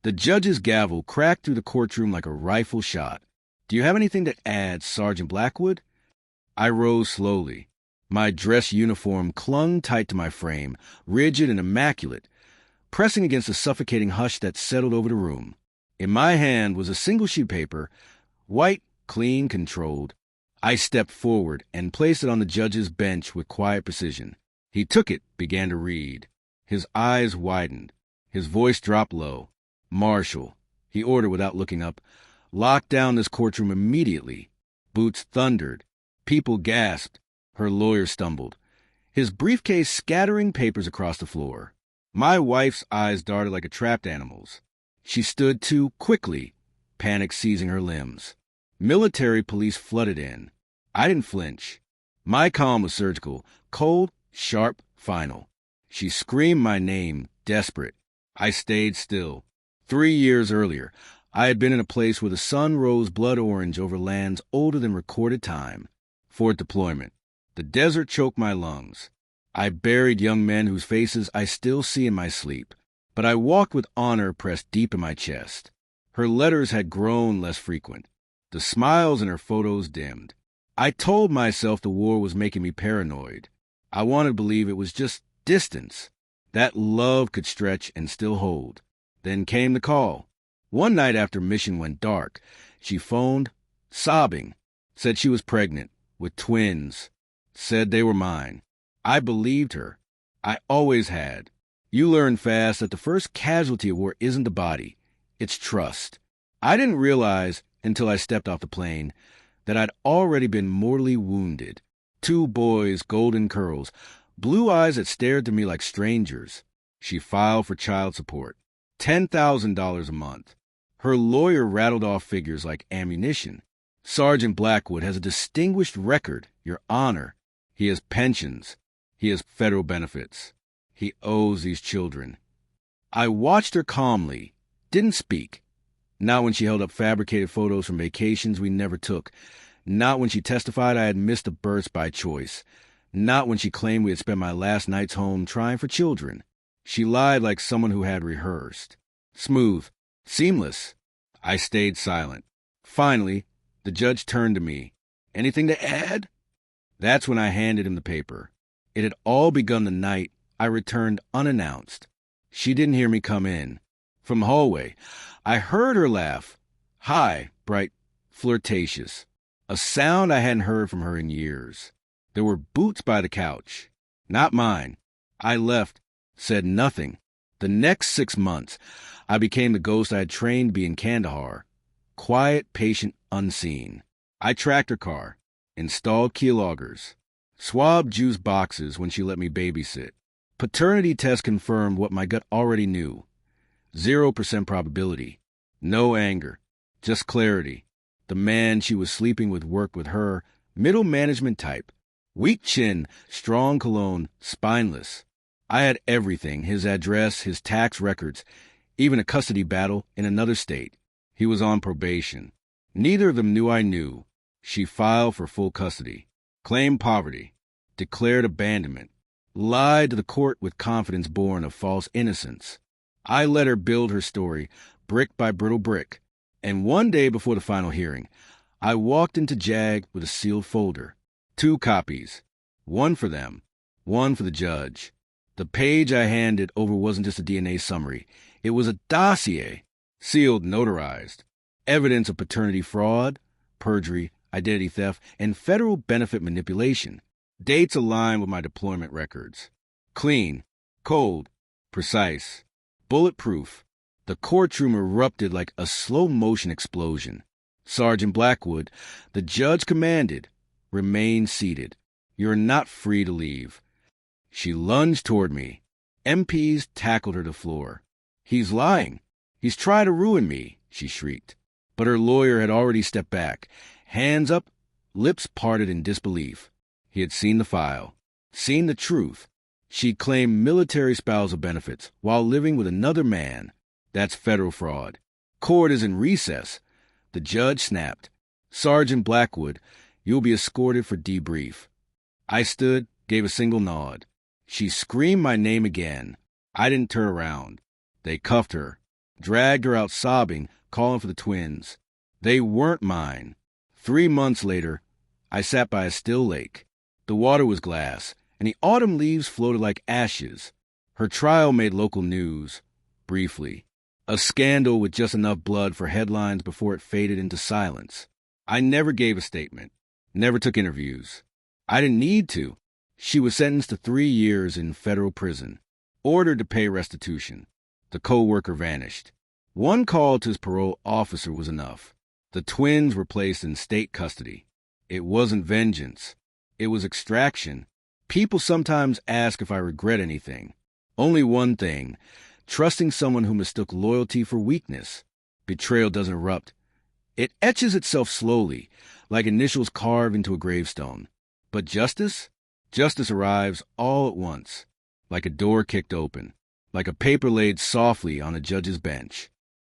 The judge's gavel cracked through the courtroom like a rifle shot. "Do you have anything to add, Sergeant Blackwood?" I rose slowly. My dress uniform clung tight to my frame, rigid and immaculate, pressing against the suffocating hush that settled over the room. In my hand was a single sheet of paper, white, clean, controlled. I stepped forward and placed it on the judge's bench with quiet precision. He took it, began to read. His eyes widened. His voice dropped low. "Marshal," he ordered without looking up, "lock down this courtroom immediately." Boots thundered. People gasped. Her lawyer stumbled, his briefcase scattering papers across the floor. My wife's eyes darted like a trapped animal's. She stood too quickly, panic seizing her limbs. Military police flooded in. I didn't flinch. My calm was surgical, cold, sharp, final. She screamed my name, desperate. I stayed still. 3 years earlier, I had been in a place where the sun rose blood orange over lands older than recorded time. Fort deployment. The desert choked my lungs. I buried young men whose faces I still see in my sleep, but I walked with honor pressed deep in my chest. Her letters had grown less frequent. The smiles in her photos dimmed. I told myself the war was making me paranoid. I wanted to believe it was just distance, that love could stretch and still hold. Then came the call. One night after mission went dark, she phoned, sobbing, said she was pregnant, with twins, said they were mine. I believed her. I always had. You learn fast that the first casualty of war isn't the body, it's trust. I didn't realize, until I stepped off the plane, that I'd already been mortally wounded. 2 boys, golden curls, blue eyes that stared to me like strangers. She filed for child support. $10,000 a month. Her lawyer rattled off figures like ammunition. "Sergeant Blackwood has a distinguished record, Your Honor. He has pensions. He has federal benefits. He owes these children." I watched her calmly, didn't speak. Not when she held up fabricated photos from vacations we never took. Not when she testified I had missed a birth by choice. Not when she claimed we had spent my last nights home trying for children. She lied like someone who had rehearsed. Smooth, seamless. I stayed silent. Finally, the judge turned to me. "Anything to add?" That's when I handed him the paper. It had all begun the night I returned unannounced. She didn't hear me come in. From the hallway, I heard her laugh. High, bright, flirtatious. A sound I hadn't heard from her in years. There were boots by the couch. Not mine. I left, said nothing. The next 6 months, I became the ghost I had trained to be in Kandahar. Quiet, patient, unseen. I tracked her car, installed keyloggers, swabbed juice boxes when she let me babysit. Paternity tests confirmed what my gut already knew. 0% probability. No anger. Just clarity. The man she was sleeping with worked with her, middle management type. Weak chin, strong cologne, spineless. I had everything, his address, his tax records, even a custody battle in another state. He was on probation. Neither of them knew I knew. She filed for full custody, claimed poverty, declared abandonment, lied to the court with confidence born of false innocence. I let her build her story, brick by brittle brick, and one day before the final hearing, I walked into JAG with a sealed folder. 2 copies. One for them, one for the judge. The page I handed over wasn't just a DNA summary. It was a dossier, sealed, notarized. Evidence of paternity fraud, perjury, identity theft, and federal benefit manipulation. Dates aligned with my deployment records. Clean, cold, precise, bulletproof. The courtroom erupted like a slow-motion explosion. Sergeant Blackwood, the judge commanded, "Remain seated. You're not free to leave." She lunged toward me. MPs tackled her to the floor. "He's lying. He's trying to ruin me," she shrieked. But her lawyer had already stepped back, hands up, lips parted in disbelief. He had seen the file, seen the truth. She'd claimed military spousal benefits while living with another man. That's federal fraud. Court is in recess. The judge snapped. "Sergeant Blackwood, you'll be escorted for debrief." I stood, gave a single nod. She screamed my name again. I didn't turn around. They cuffed her. Dragged her out sobbing, calling for the twins. They weren't mine. 3 months later, I sat by a still lake. The water was glass, and the autumn leaves floated like ashes. Her trial made local news, briefly. A scandal with just enough blood for headlines before it faded into silence. I never gave a statement, never took interviews. I didn't need to. She was sentenced to 3 years in federal prison, ordered to pay restitution. The co-worker vanished. One call to his parole officer was enough. The twins were placed in state custody. It wasn't vengeance. It was extraction. People sometimes ask if I regret anything. Only one thing: trusting someone who mistook loyalty for weakness. Betrayal doesn't erupt. It etches itself slowly, like initials carved into a gravestone. But justice? Justice arrives all at once, like a door kicked open, like a paper laid softly on a judge's bench.